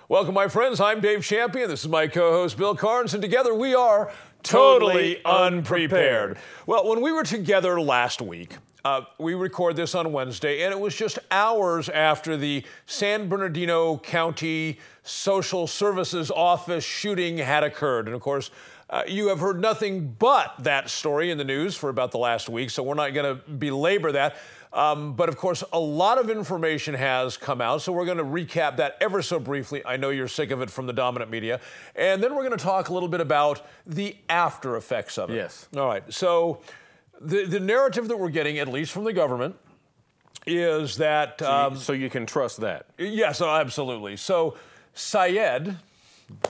Welcome, my friends. I'm Dave Champion. This is my co-host, Bill Carns, and together we are Totally Unprepared. Well, when we were together last week, we recorded this on Wednesday, and it was just hours after the San Bernardino County Social Services Office shooting had occurred. And of course, you have heard nothing but that story in the news for about the last week, so we're not going to belabor that. But of course, a lot of information has come out, so we're going to recap that ever so briefly. I know you're sick of it from the dominant media. And then we're going to talk a little bit about the after effects of it. Yes. All right. So the narrative that we're getting, at least from the government, is that... so you can trust that? Yes, absolutely. So Syed,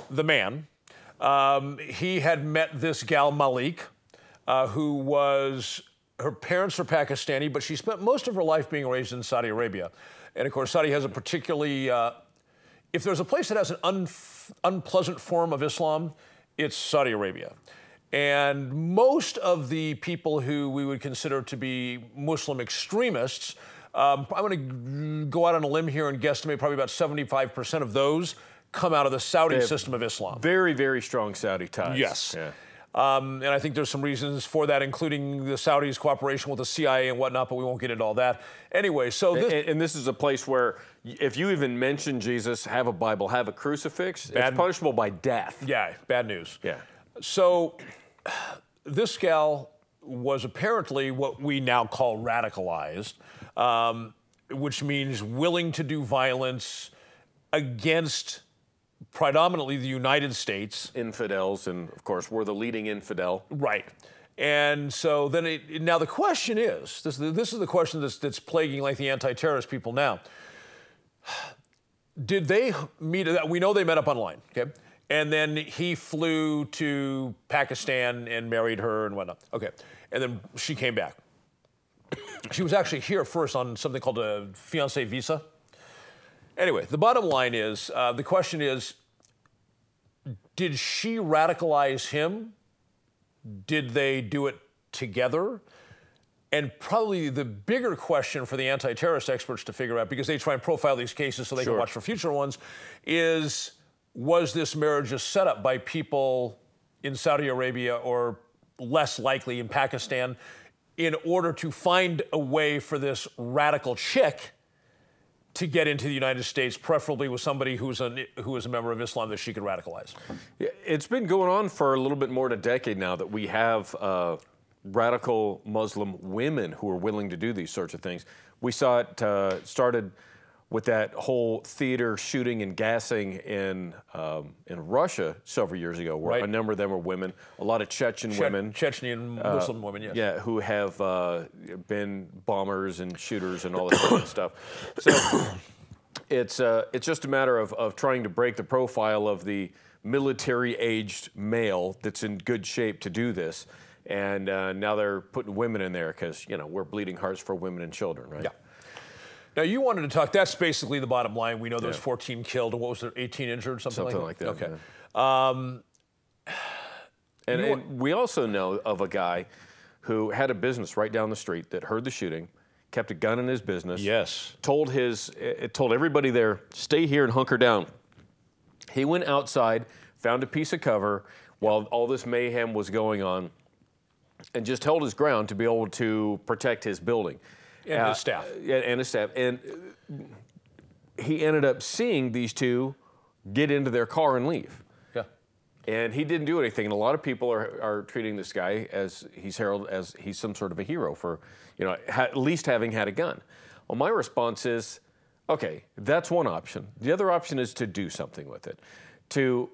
the man, he had met this gal Malik, who was... Her parents are Pakistani, but she spent most of her life being raised in Saudi Arabia. And of course, Saudi has a particularly, if there's a place that has an unpleasant form of Islam, it's Saudi Arabia. And most of the people who we would consider to be Muslim extremists, I'm going to go out on a limb here and guesstimate probably about 75% of those come out of the Saudi system of Islam. Very, very strong Saudi ties. Yes. Yeah. And I think there's some reasons for that, including the Saudis' cooperation with the CIA and whatnot, but we won't get into all that. Anyway, so and this is a place where if you even mention Jesus, have a Bible, have a crucifix, it's punishable by death. Yeah, bad news. Yeah. So this gal was apparently what we now call radicalized, which means willing to do violence against predominantly the United States. Infidels, and of course, we're the leading infidel. Right. And so then now the question is, this is the question that's plaguing like the anti-terrorist people now. Did they meet, we know they met up online, okay? And then he flew to Pakistan and married her and whatnot. Okay. And then she came back. She was actually here first on something called a fiancé visa. Anyway, the bottom line is, the question is, did she radicalize him? Did they do it together? And probably the bigger question for the anti-terrorist experts to figure out, because they try and profile these cases so they can watch for future ones, is, was this marriage a setup by people in Saudi Arabia or less likely in Pakistan in order to find a way for this radical chick to get into the United States, preferably with somebody who is a member of Islam that she could radicalize? It's been going on for a little bit more than a decade now that we have radical Muslim women who are willing to do these sorts of things. We saw it started with that whole theater shooting and gassing in Russia several years ago, where a number of them were women, a lot of Chechen women. Chechnyan Muslim women, yes. Yeah, who have been bombers and shooters and all this kind of stuff. So it's just a matter of trying to break the profile of the military-aged male that's in good shape to do this. And now they're putting women in there because, you know, we're bleeding hearts for women and children, right? Yeah. Now, you wanted to talk, that's basically the bottom line. We know there's 14 killed, and what was there, 18 injured, something like that? Something like that. Okay. And we also know of a guy who had a business right down the street that heard the shooting, kept a gun in his business. Yes. Told everybody there, stay here and hunker down. He went outside, found a piece of cover while all this mayhem was going on, and just held his ground to be able to protect his building. And his staff. And his staff. And he ended up seeing these two get into their car and leave. Yeah. And he didn't do anything. And a lot of people are treating this guy as he's heralded as he's some sort of a hero for, you know, at least having had a gun. Well, my response is, okay, that's one option. The other option is to do something with it. To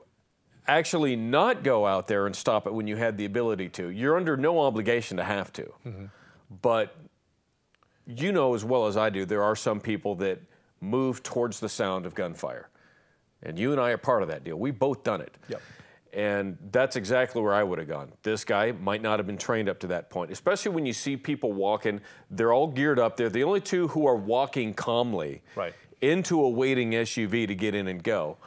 actually not go out there and stop it when you had the ability to. You're under no obligation to have to. Mm-hmm. But you know as well as I do, there are some people that move towards the sound of gunfire. And you and I are part of that deal. We've both done it. Yep. And that's exactly where I would have gone. This guy might not have been trained up to that point, especially when you see people walking. They're all geared up. They're the only two who are walking calmly into a waiting SUV to get in and go.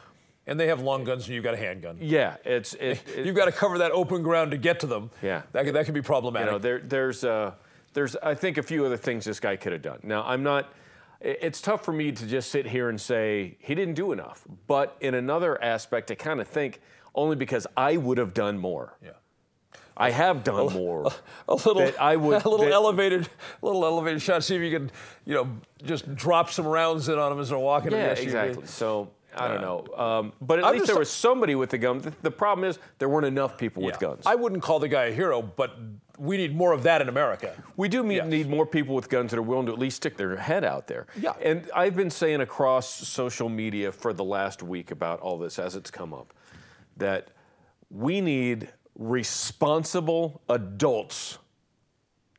And they have long guns and you've got a handgun. Yeah. You've got to cover that open ground to get to them. Yeah. That can be problematic. You know, there's I think a few other things this guy could have done. Now, I'm not it's tough for me to just sit here and say he didn't do enough. But in another aspect, I kind of think only because I would have done more. Yeah. I have done more. A little, I would, a little elevated shot. See if you can, just drop some rounds in on them as they're walking. Yeah, exactly. So I don't know, but at least there was somebody with the gun. The problem is there weren't enough people with guns. I wouldn't call the guy a hero, but we need more of that in America. We do need more people with guns that are willing to at least stick their head out there. Yeah. And I've been saying across social media for the last week about all this as it's come up, that we need responsible adults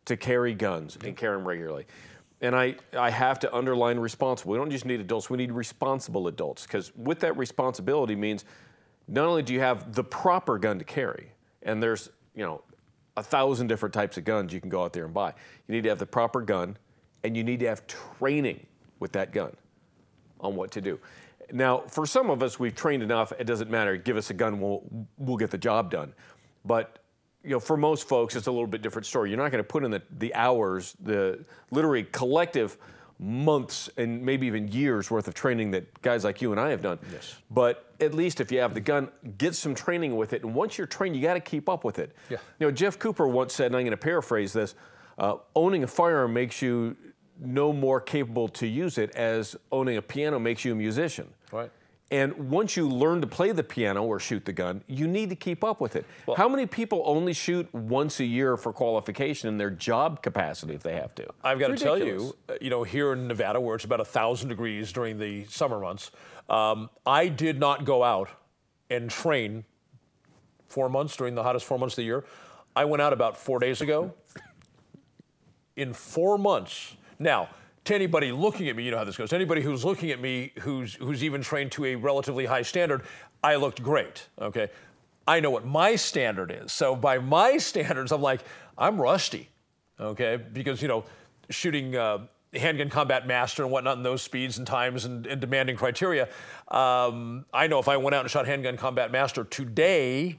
to carry guns and carry them regularly. And I have to underline responsible. We don't just need adults, we need responsible adults, because with that responsibility means not only do you have the proper gun to carry, and there's 1,000 different types of guns you can go out there and buy. You need to have the proper gun, and you need to have training with that gun on what to do. Now, for some of us, we've trained enough, it doesn't matter. Give us a gun, we'll get the job done. But for most folks, it's a little bit different story. You're not going to put in the hours, the literally collective months and maybe even years worth of training that guys like you and I have done. Yes. But at least if you have the gun, get some training with it. And once you're trained, you got to keep up with it. Yeah. Jeff Cooper once said, and I'm going to paraphrase this, owning a firearm makes you no more capable to use it as owning a piano makes you a musician. Right. And once you learn to play the piano or shoot the gun, you need to keep up with it. Well, how many people only shoot once a year for qualification in their job capacity if they have to? I've got to tell you, here in Nevada, where it's about 1,000 degrees during the summer months, I did not go out and train 4 months during the hottest 4 months of the year. I went out about 4 days ago. In 4 months. Now, to anybody looking at me, you know how this goes. Anybody who's looking at me, who's even trained to a relatively high standard, I looked great. Okay, I know what my standard is. So by my standards, I'm rusty. Okay, because shooting handgun combat master and whatnot, and those speeds and times and demanding criteria. I know if I went out and shot handgun combat master today,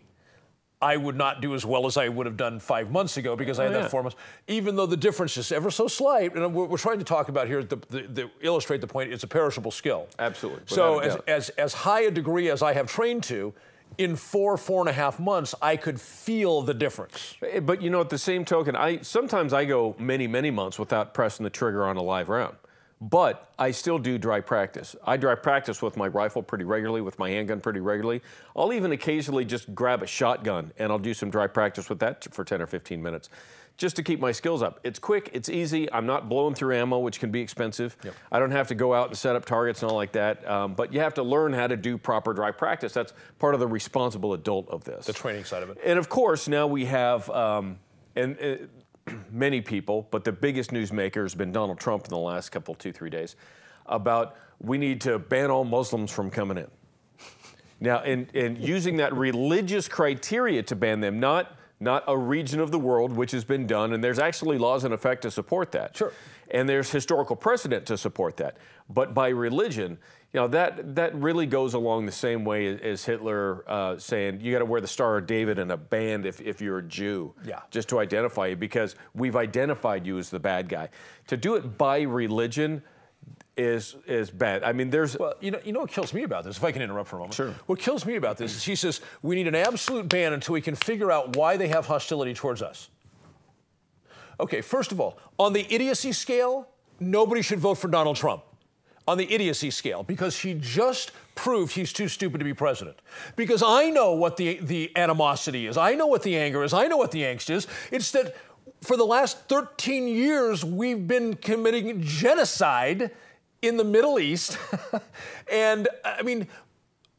I would not do as well as I would have done 5 months ago because I had that 4 months, even though the difference is ever so slight. And we're trying to talk about here, to illustrate the point, it's a perishable skill. Absolutely. So as high a degree as I have trained to, in 4.5 months, I could feel the difference. But at the same token, sometimes I go many, many months without pressing the trigger on a live round. But I still do dry practice. I dry practice with my rifle pretty regularly, with my handgun pretty regularly. I'll even occasionally just grab a shotgun and I'll do some dry practice with that for 10 or 15 minutes just to keep my skills up. It's quick, it's easy. I'm not blowing through ammo, which can be expensive. Yep. I don't have to go out and set up targets and all like that. But you have to learn how to do proper dry practice. That's part of the responsible adult of this. The training side of it. And of course, now we have, many people, but the biggest newsmaker has been Donald Trump in the last couple, 2-3 days, about we need to ban all Muslims from coming in. Now, and using that religious criteria to ban them, not a region of the world, which has been done, and there's actually laws in effect to support that. Sure. And there's historical precedent to support that. But by religion, that really goes along the same way as Hitler saying you got to wear the Star of David in a band if you're a Jew, just to identify you, because we've identified you as the bad guy. To do it by religion is bad. I mean, there's... Well, you know what kills me about this, if I can interrupt for a moment. Sure. What kills me about this is he says we need an absolute ban until we can figure out why they have hostility towards us. Okay, first of all, on the idiocy scale, nobody should vote for Donald Trump. On the idiocy scale, because he just proved he's too stupid to be president. Because I know what the animosity is. I know what the anger is. I know what the angst is. It's that for the last 13 years, we've been committing genocide in the Middle East. And, I mean,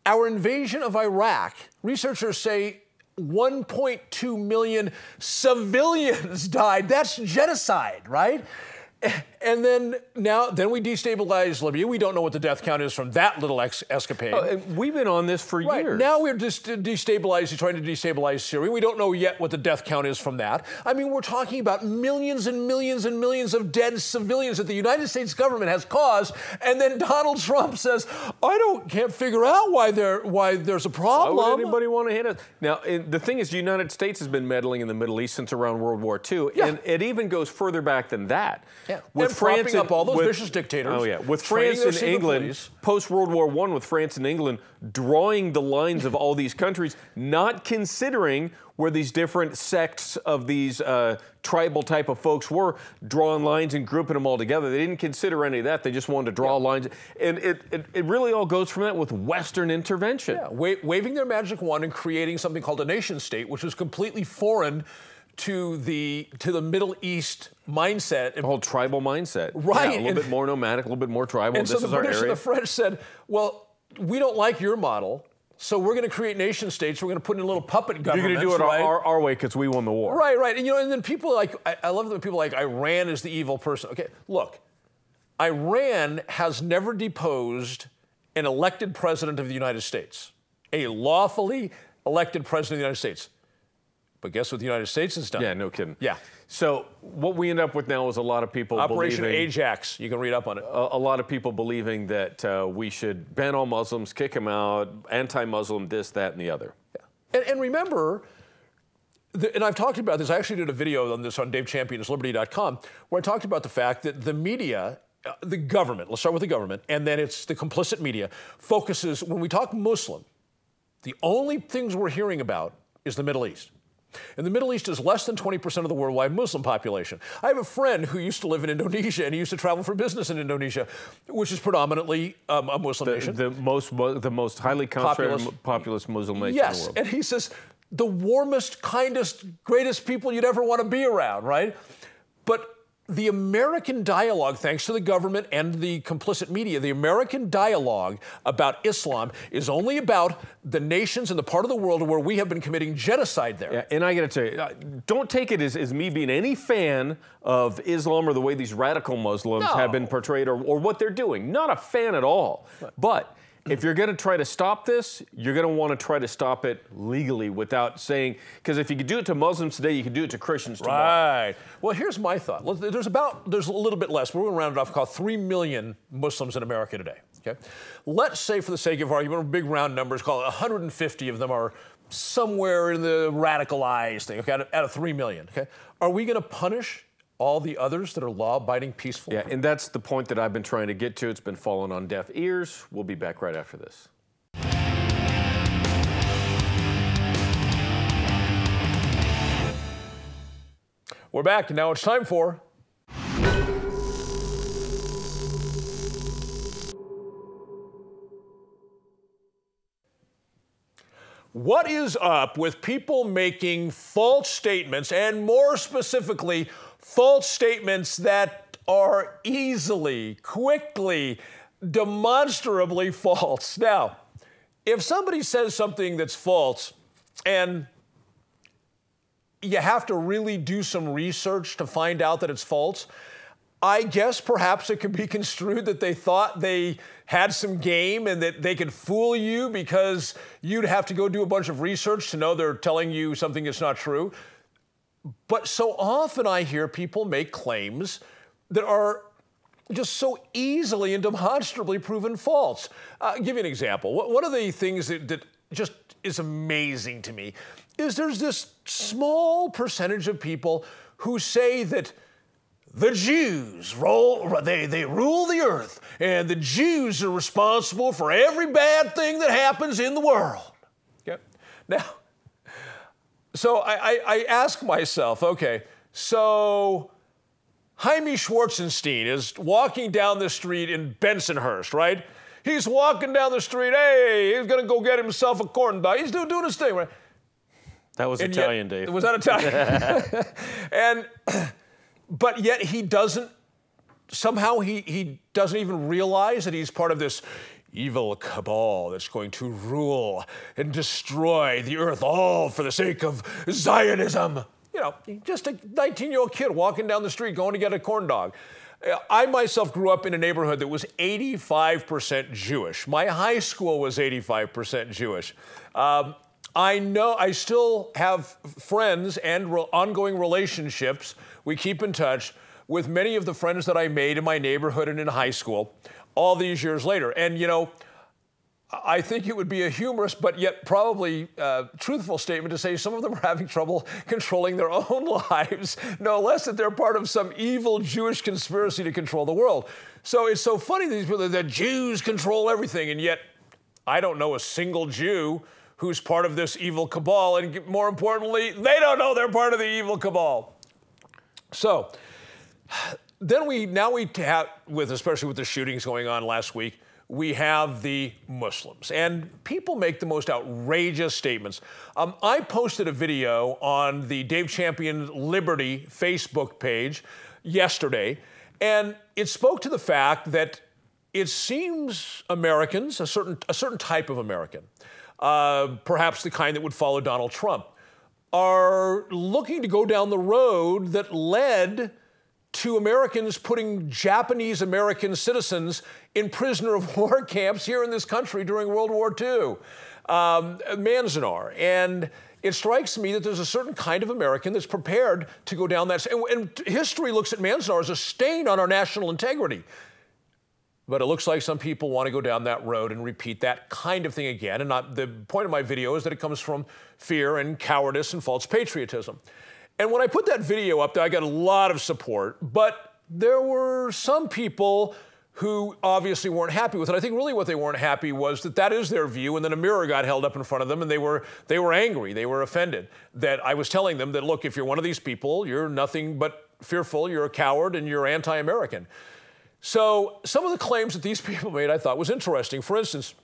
our invasion of Iraq, researchers say 1.2 million civilians died. That's genocide, right? And then we destabilize Libya. We don't know what the death count is from that little escapade. We've been on this for years. Now we're just trying to destabilize Syria. We don't know yet what the death count is from that. I mean, we're talking about millions and millions and millions of dead civilians that the United States government has caused, and then Donald Trump says, can't figure out why there's a problem. Why would anybody want to hit us? Now, the thing is, the United States has been meddling in the Middle East since around World War II, and it even goes further back than that. With and France propping up all those vicious dictators. Oh, yeah. With France and England, post-World War I, with France and England drawing the lines of all these countries, not considering where these different sects of these tribal type of folks were, drawing lines and grouping them all together. They didn't consider any of that. They just wanted to draw lines. And it really all goes from that with Western intervention. Yeah, waving their magic wand and creating something called a nation state, which was completely foreign to the Middle East mindset. The whole tribal mindset. Right. Yeah, a little bit more nomadic, a little bit more tribal. And so the British and the French said, well, we don't like your model, so we're going to create nation states. We're going to put in little puppet governments. You're going to do it our way because we won the war. Right, right. And, and then people like, I love that people like Iran is the evil person. Okay, look, Iran has never deposed an elected president of the United States, a lawfully elected president of the United States. But guess what the United States has done? Yeah, no kidding. Yeah. So what we end up with now is a lot of people Operation believing... Ajax. You can read up on it. A lot of people believing that we should ban all Muslims, kick them out, anti-Muslim, this, that, and the other. Yeah. And remember, and I've talked about this. I actually did a video on this on DaveChampionsLiberty.com where I talked about the fact that the media, the government, let's start with the government, and then it's the complicit media, focuses, when we talk Muslim, the only things we're hearing about is the Middle East. And the Middle East is less than 20% of the worldwide Muslim population. I have a friend who used to live in Indonesia, and he used to travel for business in Indonesia, which is predominantly a Muslim nation. The most highly concentrated populous Muslim nation in the world. Yes, and he says, the warmest, kindest, greatest people you'd ever want to be around, right? But the American dialogue, thanks to the government and the complicit media, the American dialogue about Islam is only about the nations and the part of the world where we have been committing genocide there. Yeah, and I got to tell you, don't take it as me being any fan of Islam or the way these radical Muslims have been portrayed or what they're doing. Not a fan at all. But if you're going to try to stop this, you're going to want to try to stop it legally without saying, because if you could do it to Muslims today, you can do it to Christians tomorrow. Right. Well, here's my thought. There's a little bit less. We're going to round it off, called 3 million Muslims in America today. Okay. Let's say, for the sake of argument, big round numbers, call it 150 of them are somewhere in the radicalized thing. Okay, out of 3 million. Okay. Are we going to punish all the others that are law-abiding, peaceful? Yeah, and that's the point that I've been trying to get to. It's been falling on deaf ears. We'll be back right after this. We're back, and now it's time for... What is up with people making false statements, and more specifically, false statements that are easily, quickly, demonstrably false? Now, if somebody says something that's false, and you have to really do some research to find out that it's false, I guess perhaps it could be construed that they thought they had some game and that they could fool you because you'd have to go do a bunch of research to know they're telling you something that's not true. But so often I hear people make claims that are just so easily and demonstrably proven false. I'll give you an example. One of the things that just is amazing to me is there's this small percentage of people who say that the Jews they rule the earth, and the Jews are responsible for every bad thing that happens in the world. Okay? Now, so I ask myself, okay, so Jaime Schwarzenstein is walking down the street in Bensonhurst, right? He's walking down the street, hey, he's gonna go get himself a corn dog. He's doing his thing, right? That was and Italian, Dave. Was that Italian? But yet he doesn't, somehow he doesn't even realize that he's part of this evil cabal that's going to rule and destroy the earth, all for the sake of Zionism. You know, just a 19-year-old kid walking down the street going to get a corn dog. I myself grew up in a neighborhood that was 85% Jewish. My high school was 85% Jewish. I know I still have friends and ongoing relationships. We keep in touch with many of the friends that I made in my neighborhood and in high school all these years later. And, you know, I think it would be a humorous but yet probably truthful statement to say some of them are having trouble controlling their own lives, no less that they're part of some evil Jewish conspiracy to control the world. So it's so funny that these people, that Jews control everything, and yet I don't know a single Jew who's part of this evil cabal, and more importantly, they don't know they're part of the evil cabal. So then we have, especially with the shootings going on last week, we have the Muslims, and people make the most outrageous statements. I posted a video on the Dave Champion Liberty Facebook page yesterday, and it spoke to the fact that it seems Americans, a certain type of American, perhaps the kind that would follow Donald Trump, are looking to go down the road that led to Americans putting Japanese American citizens in prisoner of war camps here in this country during World War II, Manzanar. And it strikes me that there's a certain kind of American that's prepared to go down that. And history looks at Manzanar as a stain on our national integrity. But it looks like some people want to go down that road and repeat that kind of thing again. And the point of my video is that it comes from fear and cowardice and false patriotism. And when I put that video up there, I got a lot of support, but there were some people who obviously weren't happy with it. I think really what they weren't happy was that is their view, and then a mirror got held up in front of them, and they were angry, they were offended that I was telling them that, look, if you're one of these people, you're nothing but fearful, you're a coward, and you're anti-American. So some of the claims that these people made I thought was interesting. For instance,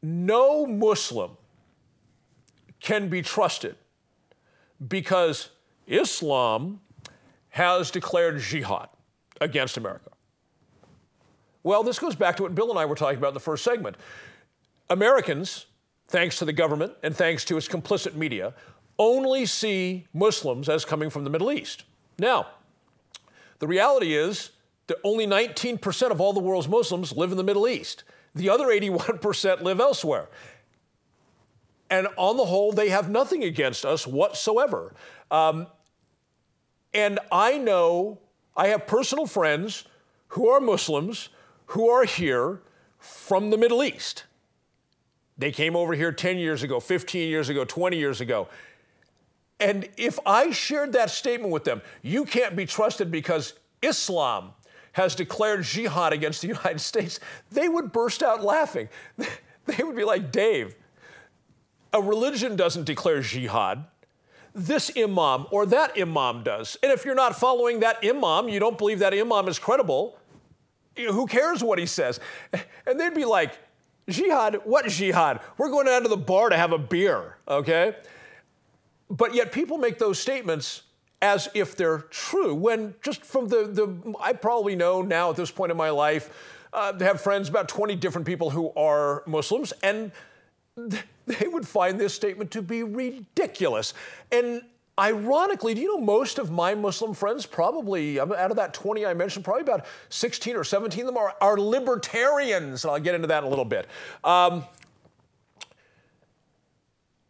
no Muslim can be trusted because Islam has declared jihad against America. Well, this goes back to what Bill and I were talking about in the first segment. Americans, thanks to the government and thanks to its complicit media, only see Muslims as coming from the Middle East. Now, the reality is that only 19% of all the world's Muslims live in the Middle East. The other 81% live elsewhere. And on the whole, they have nothing against us whatsoever. And I have personal friends who are Muslims who are here from the Middle East. They came over here 10 years ago, 15 years ago, 20 years ago. And if I shared that statement with them, you can't be trusted because Islam has declared jihad against the United States, they would burst out laughing. They would be like, Dave, a religion doesn't declare jihad. This imam or that imam does. And if you're not following that imam, you don't believe that imam is credible, who cares what he says? And they'd be like, jihad? What jihad? We're going down to the bar to have a beer, okay? But yet people make those statements as if they're true, when just from I probably know now at this point in my life, have friends, about 20 different people who are Muslims, and they would find this statement to be ridiculous. And ironically, do you know most of my Muslim friends, probably out of that 20 I mentioned, probably about 16 or 17 of them are libertarians, and I'll get into that in a little bit.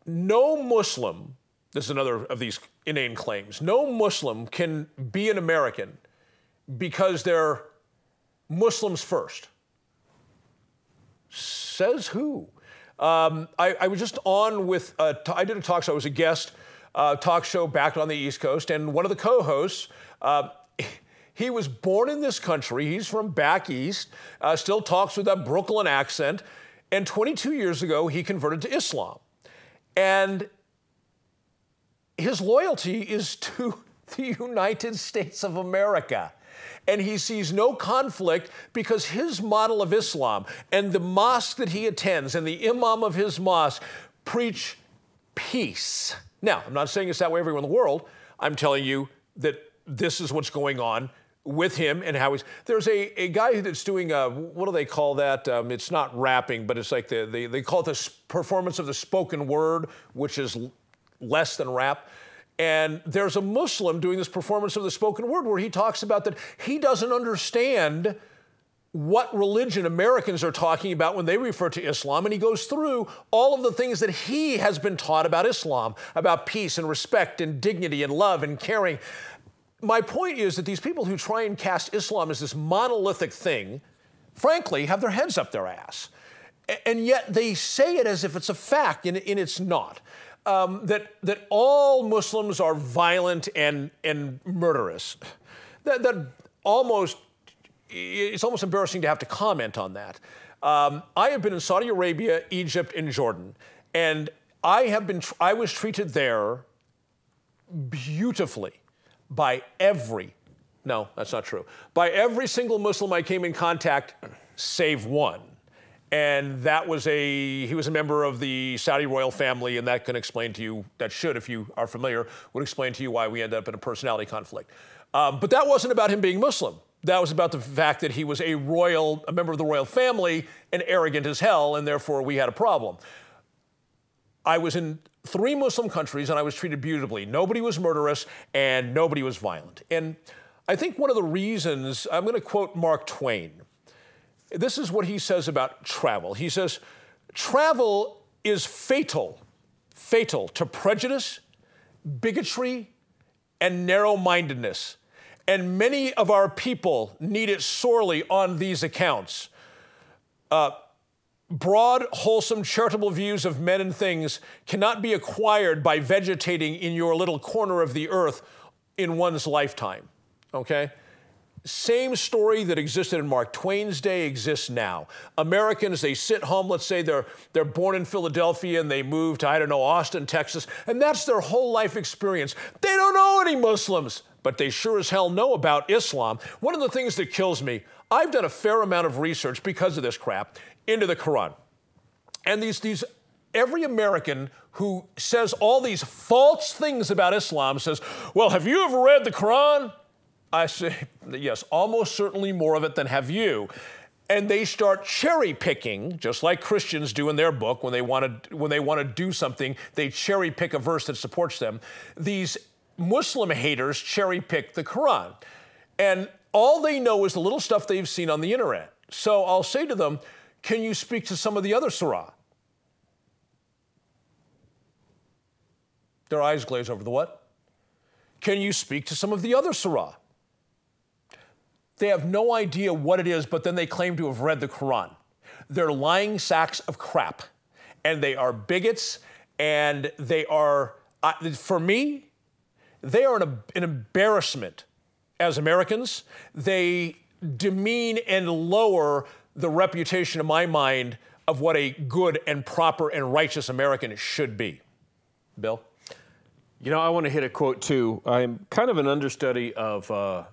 No Muslim, this is another of these inane claims, no Muslim can be an American because they're Muslims first. Says who? I was just on with, I did a talk show, I was a guest talk show back on the East Coast, and one of the co-hosts, he was born in this country, he's from back east, still talks with that Brooklyn accent, and 22 years ago he converted to Islam. And his loyalty is to the United States of America. And he sees no conflict because his model of Islam and the mosque that he attends and the imam of his mosque preach peace. Now, I'm not saying it's that way everywhere in the world. I'm telling you that this is what's going on with him and how he's... There's a guy that's doing, what do they call that? It's not rapping, but it's like they call it the performance of the spoken word, which is less than rap. And there's a Muslim doing this performance of the spoken word where he talks about that he doesn't understand what religion Americans are talking about when they refer to Islam. And he goes through all of the things that he has been taught about Islam, about peace and respect and dignity and love and caring. My point is that these people who try and cast Islam as this monolithic thing, frankly, have their heads up their ass. And yet they say it as if it's a fact, and it's not. That all Muslims are violent and murderous. That almost, it's almost embarrassing to have to comment on that. I have been in Saudi Arabia, Egypt, and Jordan, and I was treated there beautifully by no, that's not true, by every single Muslim I came in contact, save one. And he was a member of the Saudi royal family, and that can explain to you, that should, if you are familiar, would explain to you why we ended up in a personality conflict. But that wasn't about him being Muslim. That was about the fact that he was a member of the royal family and arrogant as hell, and therefore we had a problem. I was in 3 Muslim countries, and I was treated beautifully. Nobody was murderous, and nobody was violent. And I think one of the reasons, I'm going to quote Mark Twain. This is what he says about travel. He says, travel is fatal to prejudice, bigotry, and narrow-mindedness. And many of our people need it sorely on these accounts. Broad, wholesome, charitable views of men and things cannot be acquired by vegetating in your little corner of the earth in one's lifetime, okay? Same story that existed in Mark Twain's day exists now. Americans, they sit home, let's say they're born in Philadelphia and they move to, I don't know, Austin, Texas, and that's their whole life experience. They don't know any Muslims, but they sure as hell know about Islam. One of the things that kills me, I've done a fair amount of research because of this crap into the Quran. And every American who says all these false things about Islam says, well, have you ever read the Quran? I say, yes, almost certainly more of it than have you. And they start cherry picking, just like Christians do in their book when they want to do something, they cherry pick a verse that supports them. These Muslim haters cherry pick the Quran. And all they know is the little stuff they've seen on the internet. So I'll say to them, can you speak to some of the other surah? Their eyes glaze over. The what? Can you speak to some of the other surah? They have no idea what it is, but then they claim to have read the Quran. They're lying sacks of crap, and they are bigots, and they are, for me, they are an embarrassment as Americans. They demean and lower the reputation, in my mind, of what a good and proper and righteous American should be. Bill? You know, I want to hit a quote, too. I'm kind of an understudy of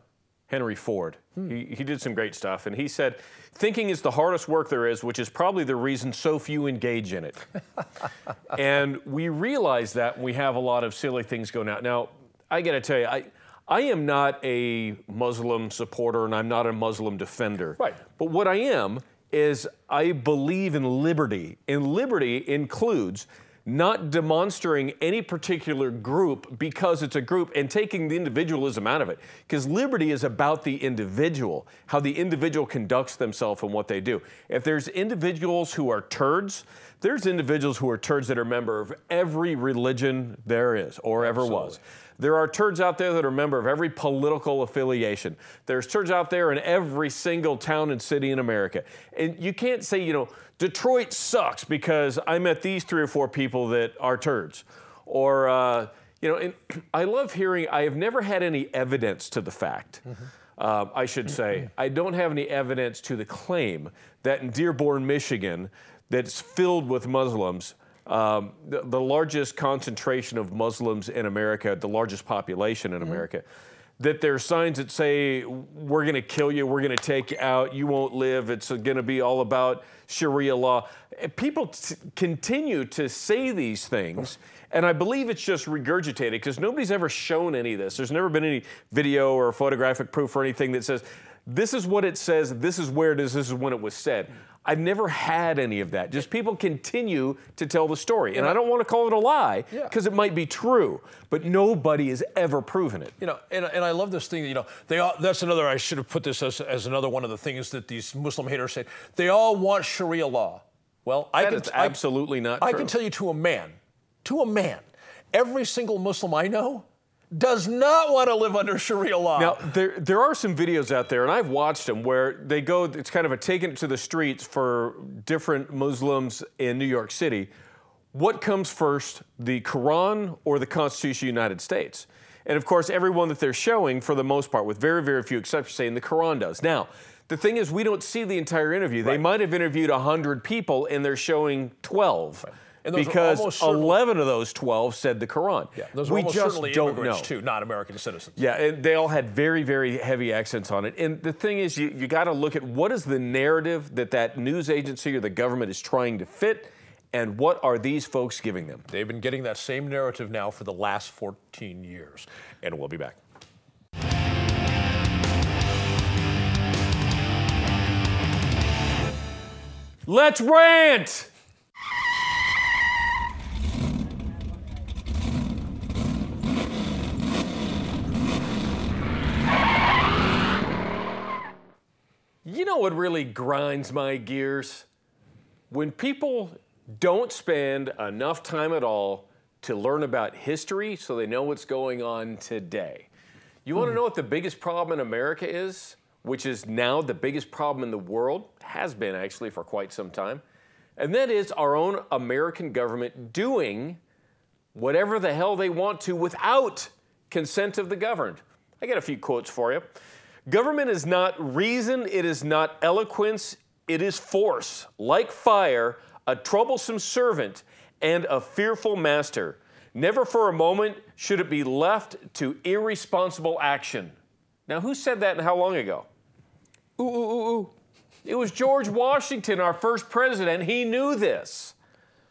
Henry Ford. He did some great stuff, and he said, thinking is the hardest work there is, which is probably the reason so few engage in it. And we realize that when we have a lot of silly things going out. Now, I got to tell you, I am not a Muslim supporter, and I'm not a Muslim defender. Right. But what I am is I believe in liberty, and liberty includes not demonstrating any particular group because it's a group and taking the individualism out of it. Because liberty is about the individual, how the individual conducts themselves and what they do. If there's individuals who are turds, there's individuals who are turds that are a member of every religion there is or ever was. There are turds out there that are a member of every political affiliation. There's turds out there in every single town and city in America. And you can't say, you know, Detroit sucks because I met these 3 or 4 people that are turds. Or, you know, and I love hearing, I have never had any evidence to the fact, I should say. I don't have any evidence to the claim that in Dearborn, Michigan, that's filled with Muslims, the largest concentration of Muslims in America, the largest population in America, that there are signs that say, we're going to kill you, we're going to take you out, you won't live, it's going to be all about Sharia law. People continue to say these things, and I believe it's just regurgitated because nobody's ever shown any of this. There's never been any video or photographic proof or anything that says, this is what it says, this is where it is, this is when it was said. I've never had any of that. Just people continue to tell the story. And I don't want to call it a lie because it might be true, but nobody has ever proven it. You know, and I love this thing, you know, that's another, I should have put this as another one of the things that these Muslim haters say. They all want Sharia law. Well, That's absolutely not true. I can tell you to a man, every single Muslim I know does not want to live under Sharia law. Now, there are some videos out there, and I've watched them, where they go, it's kind of a taking it to the streets for different Muslims in New York City. What comes first, the Quran or the Constitution of the United States? And of course, everyone that they're showing, for the most part, with very, very few exceptions, saying the Quran does. Now, the thing is, we don't see the entire interview. Right. They might have interviewed 100 people, and they're showing 12. Right. And because 11 of those 12 said the Quran. Yeah, those are almost certainly immigrants too, not American citizens. Yeah, and they all had very, very heavy accents on it. And the thing is, you got to look at what is the narrative that news agency or the government is trying to fit, and what are these folks giving them? They've been getting that same narrative now for the last 14 years. And we'll be back. Let's rant! You know what really grinds my gears? When people don't spend enough time at all to learn about history so they know what's going on today. You want to know what the biggest problem in America is, which is now the biggest problem in the world, has been actually for quite some time, and that is our own American government doing whatever the hell they want to without consent of the governed. I got a few quotes for you. Government is not reason, it is not eloquence, it is force. Like fire, a troublesome servant and a fearful master. Never for a moment should it be left to irresponsible action. Now, who said that and how long ago? Ooh. It was George Washington, our first president. He knew this.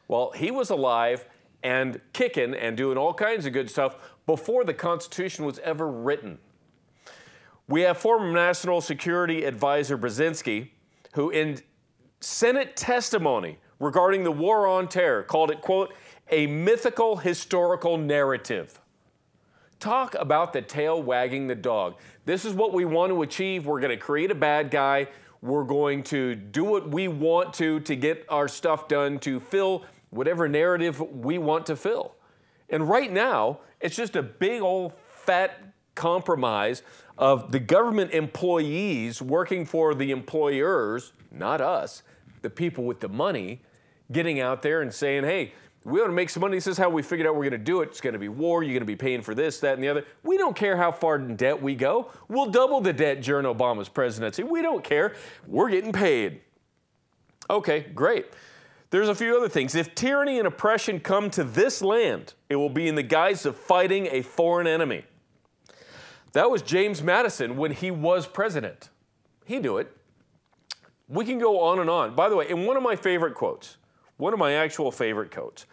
Well, he was alive and kicking and doing all kinds of good stuff before the Constitution was ever written. We have former National Security Advisor Brzezinski, who in Senate testimony regarding the war on terror called it, quote, a mythical historical narrative. Talk about the tail wagging the dog. This is what we want to achieve. We're going to create a bad guy. We're going to do what we want to get our stuff done, to fill whatever narrative we want to fill. And right now, it's just a big old fat compromise of the government employees working for the employers, not us, the people with the money, getting out there and saying, hey, we want to make some money. This is how we figured out we're going to do it. It's going to be war. You're going to be paying for this, that, and the other. We don't care how far in debt we go. We'll double the debt during Obama's presidency. We don't care. We're getting paid. Okay, great. There's a few other things. If tyranny and oppression come to this land, it will be in the guise of fighting a foreign enemy. That was James Madison when he was president. He knew it. We can go on and on. By the way, in one of my favorite quotes, one of my actual favorite quotes,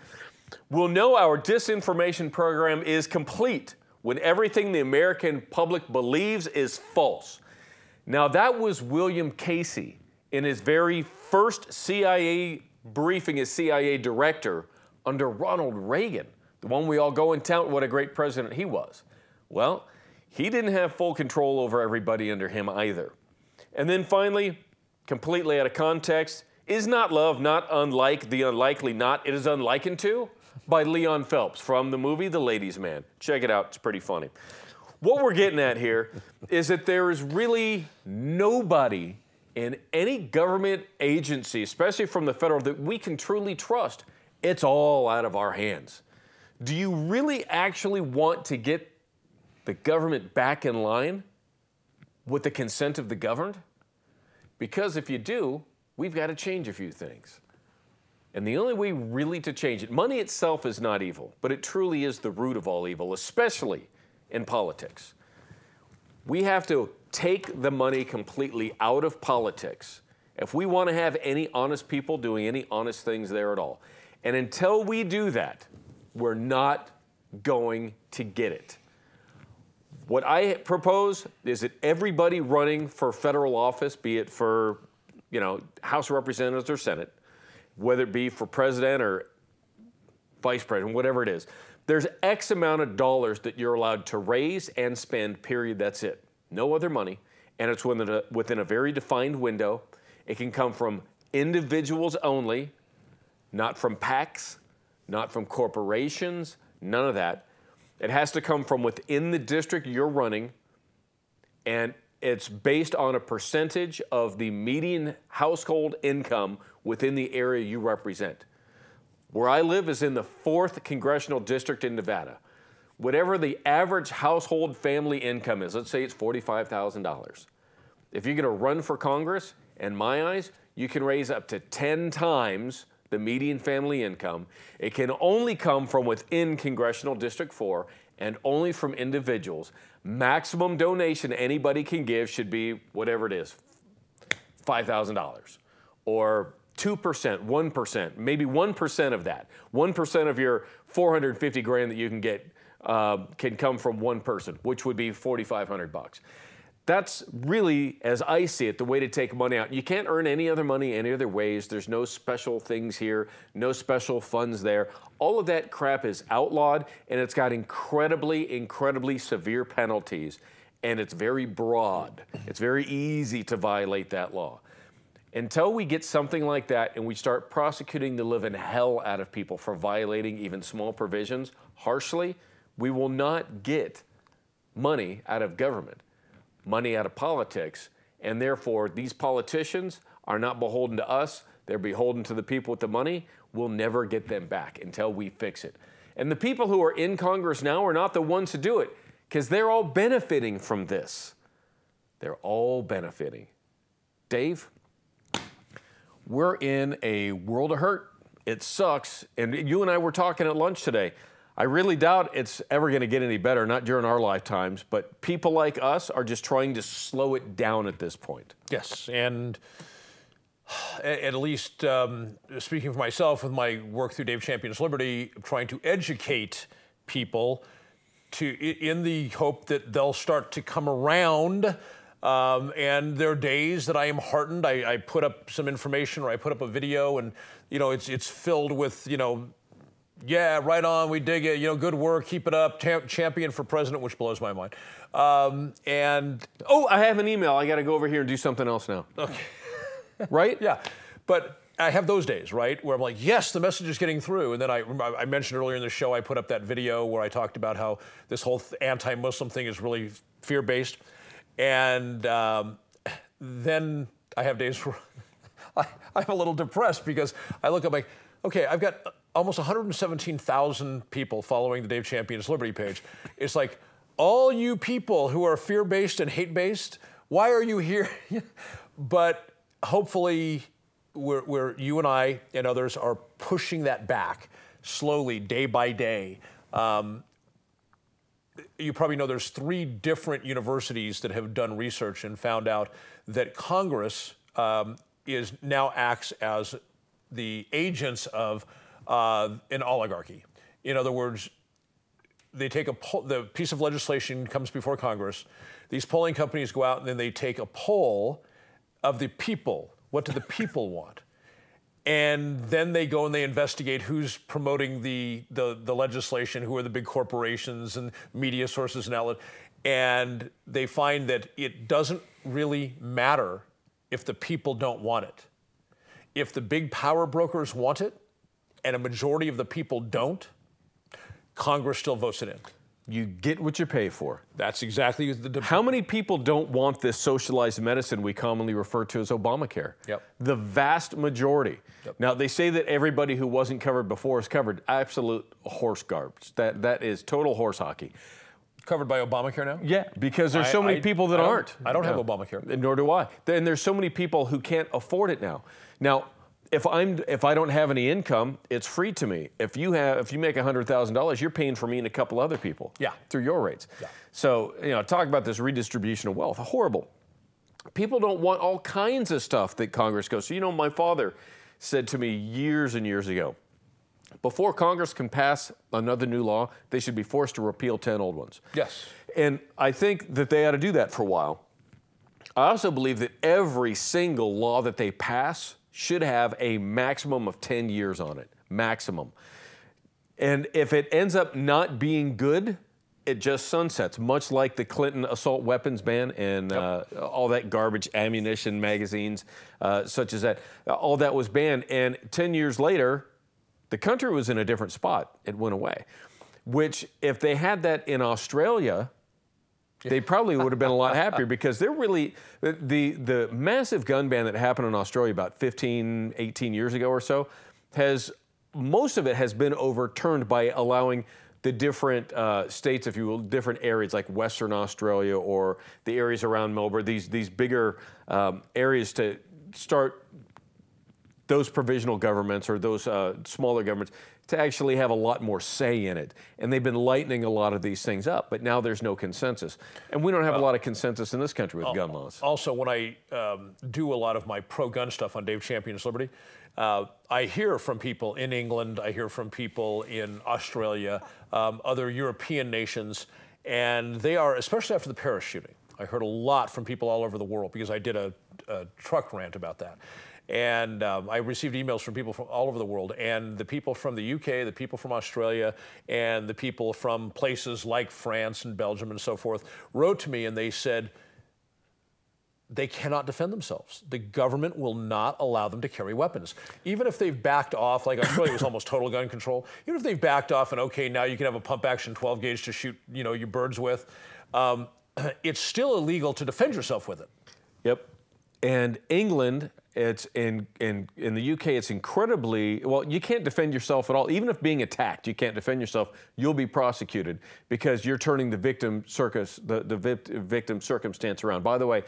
we'll know our disinformation program is complete when everything the American public believes is false. Now, that was William Casey in his very first CIA briefing as CIA director under Ronald Reagan, the one we all go and tout what a great president he was. Well, he didn't have full control over everybody under him either. And then finally, completely out of context, is not love not unlike the unlikely not it is unlikened to? By Leon Phelps from the movie The Ladies' Man. Check it out, it's pretty funny. What we're getting at here is that there is really nobody in any government agency, especially from the federal, that we can truly trust. It's all out of our hands. Do you really actually want to get the government back in line with the consent of the governed? Because if you do, we've got to change a few things. And the only way really to change it, money itself is not evil, but it truly is the root of all evil, especially in politics. We have to take the money completely out of politics if we want to have any honest people doing any honest things there at all. And until we do that, we're not going to get it. What I propose is that everybody running for federal office, be it for, House of Representatives or Senate, whether it be for president or vice president, whatever it is, there's X amount of dollars that you're allowed to raise and spend, period, that's it. No other money, and it's within a very defined window. It can come from individuals only, not from PACs, not from corporations, none of that. It has to come from within the district you're running, and it's based on a percentage of the median household income within the area you represent. Where I live is in the 4th Congressional District in Nevada. Whatever the average household family income is, let's say it's $45,000. If you're going to run for Congress, in my eyes, you can raise up to 10 times the median family income. It can only come from within Congressional District 4 and only from individuals. Maximum donation anybody can give should be whatever it is, $5,000 or 2%, 1%, maybe 1% of that. 1% of your 450 grand that you can get can come from one person, which would be $4,500. That's really, as I see it, the way to take money out. You can't earn any other money any other ways. There's no special things here, no special funds there. All of that crap is outlawed, and it's got incredibly, incredibly severe penalties, and it's very broad. It's very easy to violate that law. Until we get something like that and we start prosecuting the living hell out of people for violating even small provisions harshly, we will not get money out of government, money out of politics, and therefore these politicians are not beholden to us. They're beholden to the people with the money. We'll never get them back until we fix it. And the people who are in Congress now are not the ones to do it because they're all benefiting from this. They're all benefiting. Dave, we're in a world of hurt. It sucks. And you and I were talking at lunch today. I really doubt it's ever going to get any better, not during our lifetimes, but people like us are just trying to slow it down at this point. Yes, and at least speaking for myself with my work through Dave Champions Liberty, trying to educate people in the hope that they'll start to come around. And there are days that I am heartened. I put up some information or I put up a video and, it's filled with, yeah, right on, we dig it, good work, keep it up, champion for president, which blows my mind. Oh, I have an email. I got to go over here and do something else now. Okay. Right? Yeah, but I have those days, right, where I'm like, yes, the message is getting through. And then I mentioned earlier in the show, I put up that video where I talked about how this whole anti-Muslim thing is really fear-based. And then I have days where I'm a little depressed because I look up like, okay, I've got almost 117,000 people following the Dave Champions Liberty page. It's like, all you people who are fear-based and hate-based, why are you here? But hopefully, you and I and others are pushing that back slowly, day by day. You probably know there's 3 different universities that have done research and found out that Congress now acts as the agents of an oligarchy. In other words, they take the piece of legislation comes before Congress. These polling companies go out and then they take a poll of the people. What do the people want? And then they go and they investigate who's promoting the legislation, who are the big corporations and media sources and outlets. And they find that it doesn't really matter if the people don't want it. If the big power brokers want it and a majority of the people don't, Congress still votes it in. You get what you pay for. That's exactly the... How many people don't want this socialized medicine we commonly refer to as Obamacare? Yep. The vast majority. Yep. Now, they say that everybody who wasn't covered before is covered. Absolute horse garbage. That is total horse hockey. Covered by Obamacare now? Yeah, because there's so many people that aren't. I don't have Obamacare. Nor do I. And there's so many people who can't afford it now. Now, if I don't have any income, it's free to me. If you make $100,000, you're paying for me and a couple other people. Yeah. Through your rates. Yeah. So, talk about this redistribution of wealth. Horrible. People don't want all kinds of stuff that Congress goes. So, my father said to me years and years ago, before Congress can pass another new law, they should be forced to repeal 10 old ones. Yes. And I think that they ought to do that for a while. I also believe that every single law that they pass should have a maximum of 10 years on it, maximum. And if it ends up not being good, it just sunsets, much like the Clinton assault weapons ban and all that garbage, ammunition, magazines, such as that. All that was banned, and 10 years later, the country was in a different spot. It went away. which if they had that in Australia, they probably would have been a lot happier because they're really, the massive gun ban that happened in Australia about 15, 18 years ago or so, most of it has been overturned by allowing the different states, if you will, different areas like Western Australia or the areas around Melbourne, these bigger areas to start those provisional governments or those smaller governments to actually have a lot more say in it. And they've been lightening a lot of these things up, but now there's no consensus. And we don't have a lot of consensus in this country with gun laws. Also, when I do a lot of my pro-gun stuff on Dave Champion's Liberty, I hear from people in England, I hear from people in Australia, other European nations, and they are, especially after the Paris shooting, I heard a lot from people all over the world because I did a truck rant about that. And I received emails from people from all over the world, and the people from the UK, the people from Australia, and the people from places like France and Belgium and so forth wrote to me and they said they cannot defend themselves. The government will not allow them to carry weapons. Even if they've backed off, like Australia was almost total gun control, even if they've backed off and okay, now you can have a pump action 12 gauge to shoot, you know, your birds with, it's still illegal to defend yourself with it. Yep. And England, it's in the UK, it's incredibly, well, you can't defend yourself at all. Even if being attacked, you can't defend yourself, you'll be prosecuted because you're turning the victim victim circumstance around. By the way,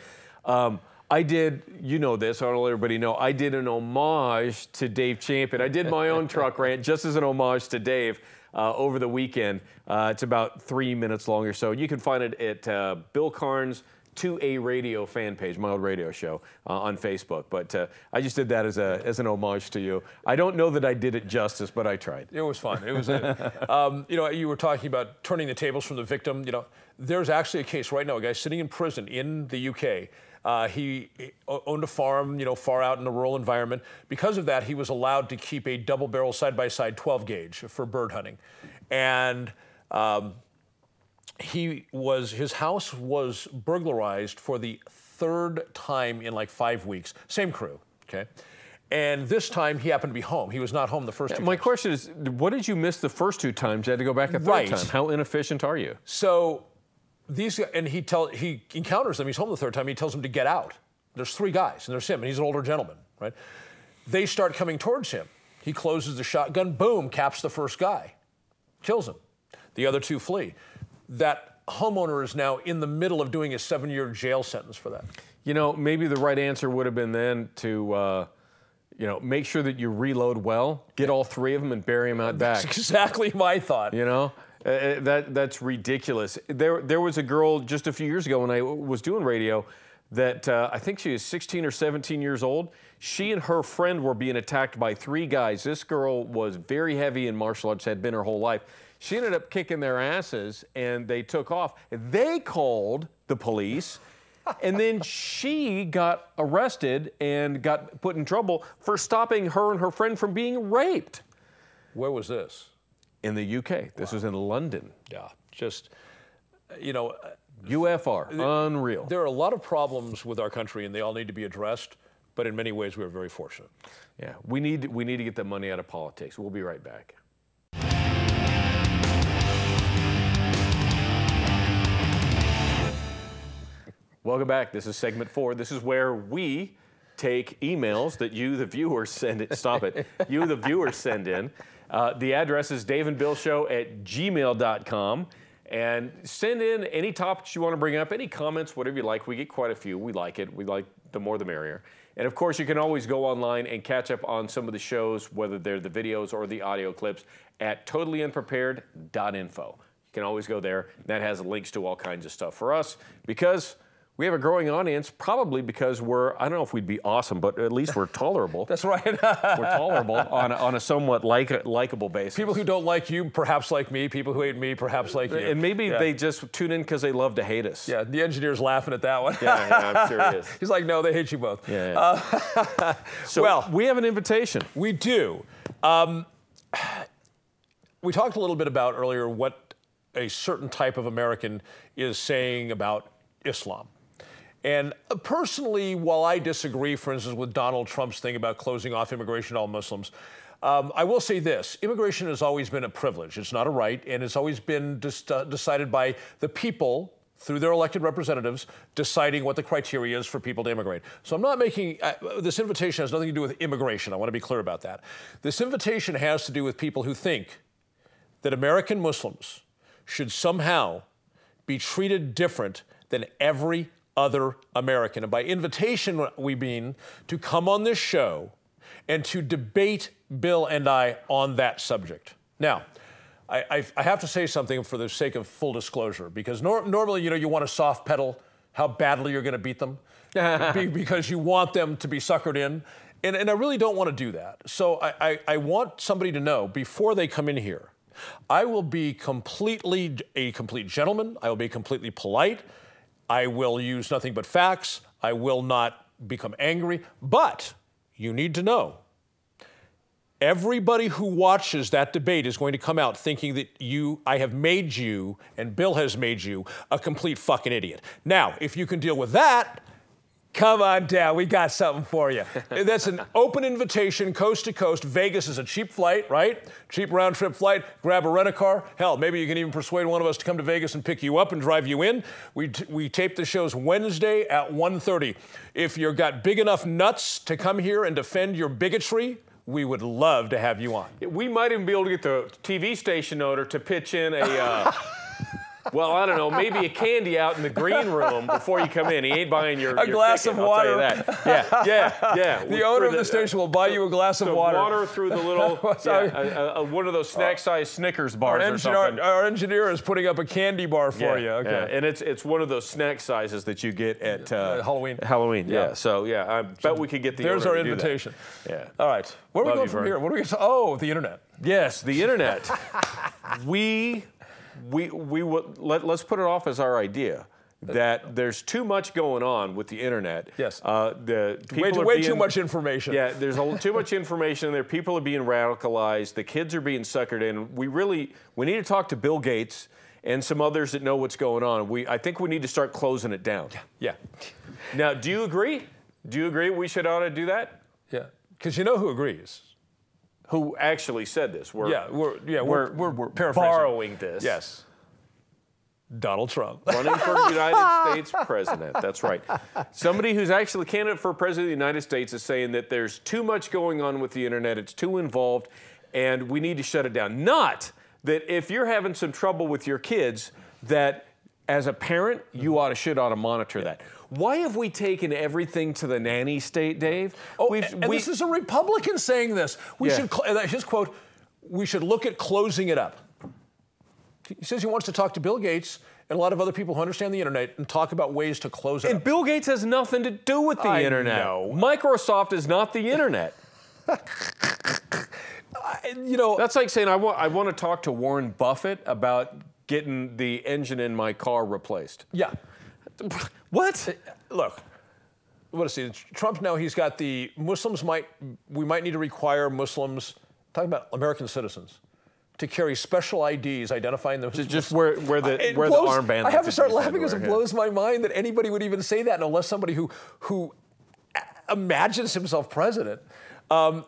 I did, you know this, I don't let everybody know, I did an homage to Dave Champion. I did my own truck rant just as an homage to Dave over the weekend. It's about 3 minutes long or so. You can find it at Bill Carns' 2A Radio fan page, my old radio show on Facebook. But I just did that as an homage to you. I don't know that I did it justice, but I tried. It was fun. It was, you know, you were talking about turning the tables from the victim. You know, there's actually a case right now, a guy sitting in prison in the UK. He owned a farm, you know, far out in a rural environment. Because of that, he was allowed to keep a double-barrel side-by-side 12 gauge for bird hunting. And his house was burglarized for the third time in like 5 weeks. Same crew, okay? And this time he happened to be home. He was not home the first two times. My question is, what did you miss the first 2 times? You had to go back a third time. How inefficient are you? So these, and he encounters them. He's home the third time. He tells them to get out. There's 3 guys, and there's him, and he's an older gentleman, right? They start coming towards him. He closes the shotgun, boom, caps the first guy, kills him. The other 2 flee. That homeowner is now in the middle of doing a 7-year jail sentence for that. You know, maybe the right answer would have been then to, you know, make sure that you reload well, get all 3 of them and bury them out back. That's exactly my thought. You know, that's ridiculous. There was a girl just a few years ago when I was doing radio that I think she was 16 or 17 years old. She and her friend were being attacked by 3 guys. This girl was very heavy in martial arts, had been her whole life. She ended up kicking their asses, and they took off. They called the police, and then she got arrested and got put in trouble for stopping her and her friend from being raped. Where was this? In the UK. This was in London. Yeah, just, you know. UFR, unreal. There are a lot of problems with our country, and they all need to be addressed, but in many ways we are very fortunate. Yeah, we need to get the money out of politics. We'll be right back. Welcome back. This is segment 4. This is where we take emails that you, the viewers, send it. Stop it. You, the viewers, send in. The address is daveandbillshow@gmail.com. And send in any topics you want to bring up, any comments, whatever you like. We get quite a few. We like it. We like the more the merrier. And of course, you can always go online and catch up on some of the shows, whether they're the videos or the audio clips, at totallyunprepared.info. You can always go there. That has links to all kinds of stuff for us because we have a growing audience, probably because we're, I don't know if we'd be awesome, but at least we're tolerable. That's right. We're tolerable on a somewhat likable basis. People who don't like you, perhaps like me. People who hate me, perhaps like you. And maybe they just tune in because they love to hate us. Yeah, the engineer's laughing at that one. Yeah, I'm sure he is. He's like, no, they hate you both. Yeah. So well, we have an invitation. We do. We talked a little bit about earlier what a certain type of American is saying about Islam. And personally, while I disagree, for instance, with Donald Trump's thing about closing off immigration to all Muslims, I will say this, immigration has always been a privilege. It's not a right, and it's always been decided by the people through their elected representatives deciding what the criteria is for people to immigrate. So I'm not making, this invitation has nothing to do with immigration. I want to be clear about that. This invitation has to do with people who think that American Muslims should somehow be treated different than every other American. And by invitation, we mean to come on this show and to debate Bill and I on that subject. Now, I have to say something for the sake of full disclosure, because normally, you want to soft pedal how badly you're going to beat them because you want them to be suckered in. And I really don't want to do that. So I want somebody to know before they come in here, I will be a complete gentleman. I will be completely polite. I will use nothing but facts. I will not become angry. But you need to know, everybody who watches that debate is going to come out thinking that I have made you, and Bill has made you, a complete fucking idiot. Now, if you can deal with that, come on down, we got something for you. That's an open invitation, coast to coast. Vegas is a cheap flight, right? Cheap round trip flight. Grab a rent-a-car. Hell, maybe you can even persuade one of us to come to Vegas and pick you up and drive you in. We tape the shows Wednesday at 1:30. If you've got big enough nuts to come here and defend your bigotry, we would love to have you on. We might even be able to get the TV station owner to pitch in a... well, I don't know, maybe a candy out in the green room before you come in. He ain't buying your glass ticket, of water. I'll tell you that. Yeah. The owner of the station will buy you a glass of water. Water through the little, one of those snack-sized Snickers bars or something. Our engineer is putting up a candy bar for you. Okay. Yeah. And it's one of those snack sizes that you get at Halloween. Halloween, yeah. So, I bet we could get the There's owner our to invitation. Do that. Yeah. All right. Where are we going from here? What are we going to... Oh, the internet. Yes, the internet. Let's put it off as our idea that there's too much going on with the internet. Yes. Way too much information. Yeah, there's too much information there. People are being radicalized. The kids are being suckered in. We need to talk to Bill Gates and some others that know what's going on. I think we need to start closing it down. Yeah. Now, do you agree? Do you agree we ought to do that? Yeah. Because you know who agrees. Who actually said this? We're paraphrasing. Borrowing this. Yes. Donald Trump. Running for United States president. That's right. Somebody who's actually a candidate for president of the United States is saying that there's too much going on with the internet. It's too involved, and we need to shut it down. Not that if you're having some trouble with your kids, that as a parent, you ought to monitor that. Why have we taken everything to the nanny state, Dave? This is a Republican saying this. His quote, we should look at closing it up. He says he wants to talk to Bill Gates and a lot of other people who understand the internet and talk about ways to close it up. And Bill Gates has nothing to do with the internet. Know. Microsoft is not the internet. That's like saying I want to talk to Warren Buffett about getting the engine in my car replaced. Yeah. What? Look, Trump now, he's got the we might need to require Muslims, talking about American citizens, to carry special IDs identifying them. Just where the armband. I have to start laughing because it blows my mind that anybody would even say that unless somebody who imagines himself president.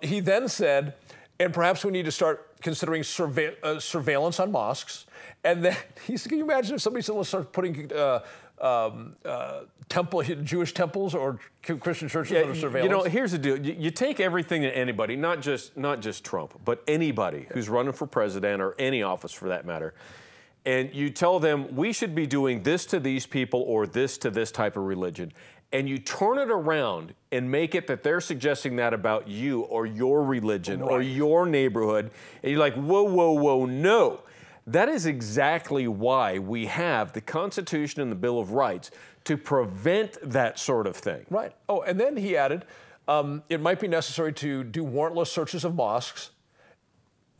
He then said, and perhaps we need to start considering surveillance on mosques. And then he said, can you imagine if somebody said, let's start putting Jewish temples or Christian churches under surveillance? Here's the deal. You take everything that anybody, not just Trump, but anybody who's running for president or any office for that matter, and you tell them we should be doing this to these people or this to this type of religion, and you turn it around and make it that they're suggesting that about you or your religion or your neighborhood, and you're like, whoa, no. That is exactly why we have the Constitution and the Bill of Rights, to prevent that sort of thing. Right. Oh, and then he added, it might be necessary to do warrantless searches of mosques.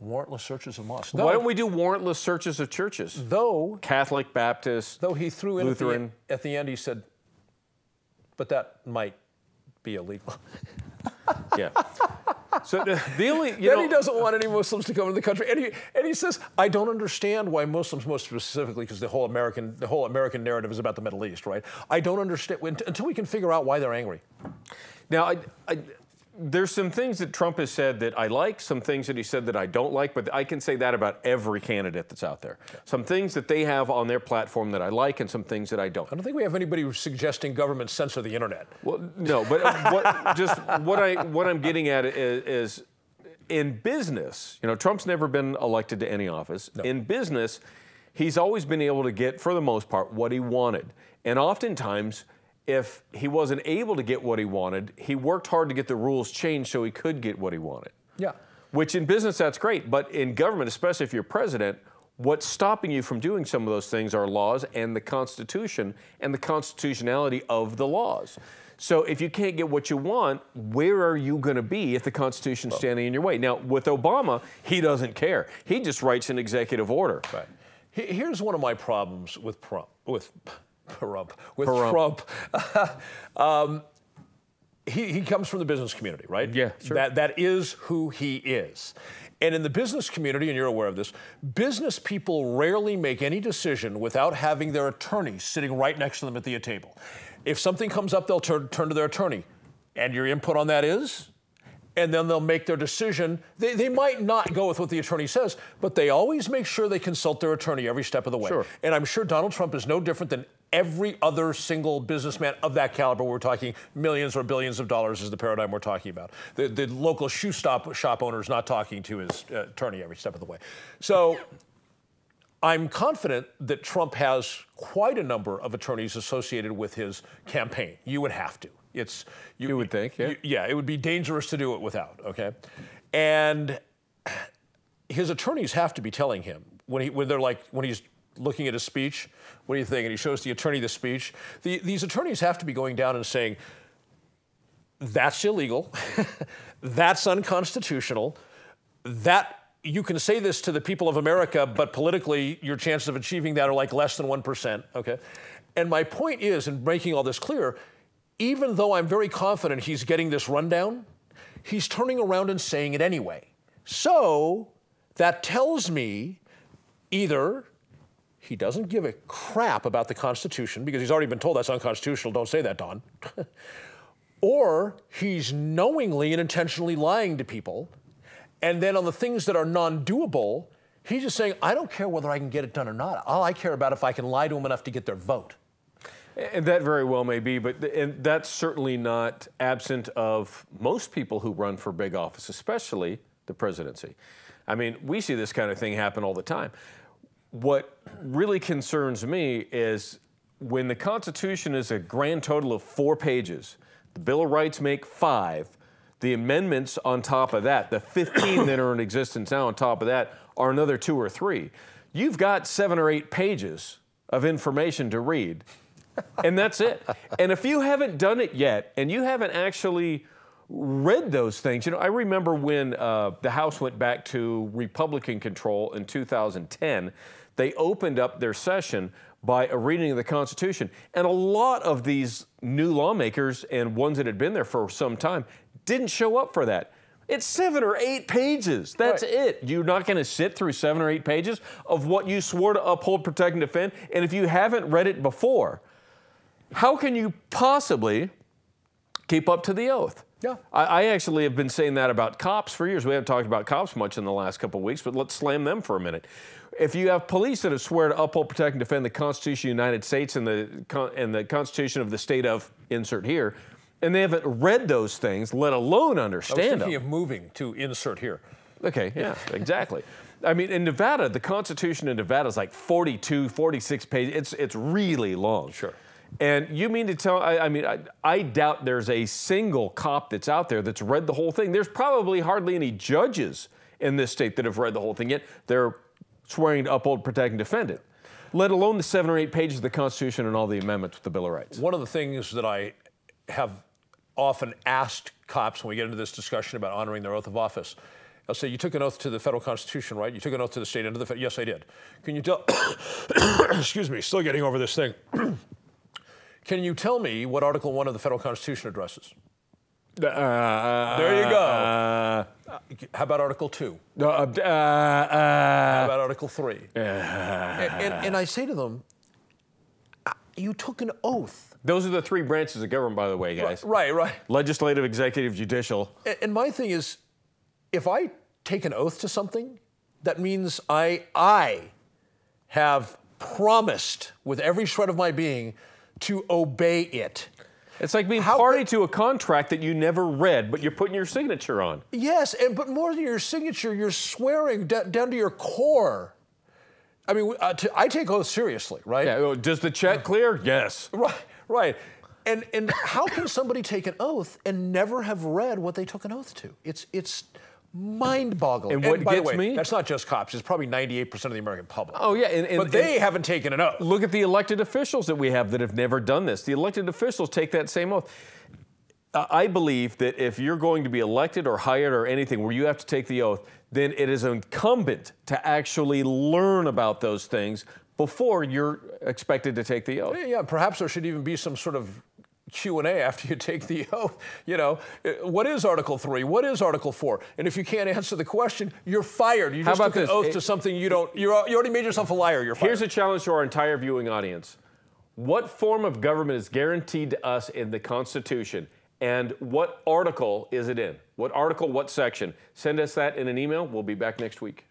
Warrantless searches of mosques. Why don't we do warrantless searches of churches? Though Catholic, Baptist, though he threw in Lutheran. At the end, he said, but that might be illegal. Yeah. So the only, he doesn't want any Muslims to come into the country, and he says, I don't understand why Muslims, most specifically, because the whole American narrative is about the Middle East, right? I don't understand until we can figure out why they're angry. Now, there's some things that Trump has said that I like, some things that he said that I don't like, but I can say that about every candidate that's out there. Okay. Some things that they have on their platform that I like and some things that I don't. I don't think we have anybody suggesting government censor the internet. Well, no, but what I'm getting at is in business, you know, Trump's never been elected to any office. No. In business, he's always been able to get, for the most part, what he wanted. And oftentimes, if he wasn't able to get what he wanted, he worked hard to get the rules changed so he could get what he wanted. Yeah. Which in business, that's great. But in government, especially if you're president, what's stopping you from doing some of those things are laws and the Constitution and the constitutionality of the laws. So if you can't get what you want, where are you going to be if the Constitution's standing in your way? Now, with Obama, he doesn't care. He just writes an executive order. Right. Here's one of my problems with Trump. He comes from the business community, right? Yeah, sure. That is who he is. And in the business community, and you're aware of this, business people rarely make any decision without having their attorney sitting right next to them at the table. If something comes up, they'll turn to their attorney. And your input on that is? And then they'll make their decision. They might not go with what the attorney says, but they always make sure they consult their attorney every step of the way. Sure. And I'm sure Donald Trump is no different than every other single businessman of that caliber. We're talking millions or billions of dollars is the paradigm we're talking about. The local shoe shop owner is not talking to his attorney every step of the way. So I'm confident that Trump has quite a number of attorneys associated with his campaign. You would have to. You would think, yeah. Yeah, it would be dangerous to do it without, okay? And his attorneys have to be telling him, when he's looking at his speech, what do you think? And he shows the attorney the speech. These attorneys have to be going down and saying, that's illegal, that's unconstitutional, that you can say this to the people of America, but politically your chances of achieving that are like less than 1%, okay? And my point is, in making all this clear, even though I'm very confident he's getting this rundown, he's turning around and saying it anyway. So that tells me either he doesn't give a crap about the Constitution because he's already been told that's unconstitutional, don't say that, Don, or he's knowingly and intentionally lying to people, and then on the things that are non-doable, he's just saying, I don't care whether I can get it done or not. All I care about if I can lie to them enough to get their vote. And that very well may be, and that's certainly not absent of most people who run for big office, especially the presidency. I mean, we see this kind of thing happen all the time. What really concerns me is when the Constitution is a grand total of 4 pages, the Bill of Rights make 5, the amendments on top of that, the 15 that are in existence now on top of that, are another 2 or 3. You've got 7 or 8 pages of information to read. And that's it. And if you haven't done it yet, and you haven't actually read those things, you know, I remember when the House went back to Republican control in 2010, they opened up their session by a reading of the Constitution. And a lot of these new lawmakers and ones that had been there for some time didn't show up for that. It's 7 or 8 pages. That's right. It. You're not going to sit through 7 or 8 pages of what you swore to uphold, protect, and defend. And if you haven't read it before, how can you possibly keep up to the oath? Yeah. I actually have been saying that about cops for years. We haven't talked about cops much in the last couple of weeks, but let's slam them for a minute. If you have police that have sworn to uphold, protect, and defend the Constitution of the United States and the Constitution of the state of, insert here, and they haven't read those things, let alone understand them. I was thinking of moving to insert here. Okay, yeah, exactly. I mean, in Nevada, the Constitution in Nevada is like 42, 46 pages. It's really long. Sure. And you mean to tell, I doubt there's a single cop that's out there that's read the whole thing. There's probably hardly any judges in this state that have read the whole thing yet. They're swearing to uphold, protect, and defend it, let alone the 7 or 8 pages of the Constitution and all the amendments with the Bill of Rights. One of the things that I have often asked cops when we get into this discussion about honoring their oath of office, I'll say, you took an oath to the federal Constitution, right? You took an oath to the state and to the federal. Yes, I did. Can you tell, excuse me, still getting over this thing. Can you tell me what Article 1 of the federal Constitution addresses? There you go. How about Article 2? How about Article 3? And I say to them, you took an oath. Those are the three branches of government, by the way, guys. Right. Legislative, executive, judicial. And my thing is, if I take an oath to something, that means I have promised with every shred of my being to obey it. It's like being party to a contract that you never read, but you're putting your signature on. Yes, but more than your signature, you're swearing down to your core. I mean, I take oaths seriously, right? Yeah. Does the check clear? Yes. Right. And how can somebody take an oath and never have read what they took an oath to? It's mind-boggling. And what by gets the way, me? That's not just cops. It's probably 98% of the American public. Oh, yeah. But they haven't taken an oath. Look at the elected officials that we have that have never done this. The elected officials take that same oath. I believe that if you're going to be elected or hired or anything where you have to take the oath, then it is incumbent to actually learn about those things before you're expected to take the oath. Yeah, perhaps there should even be some sort of Q&A after you take the oath. You know, what is Article 3? What is Article 4? And if you can't answer the question, you're fired. You just took an oath to something you don't, you already made yourself a liar, you're fired. Here's a challenge to our entire viewing audience. What form of government is guaranteed to us in the Constitution? And what article is it in? What article, what section? Send us that in an email. We'll be back next week.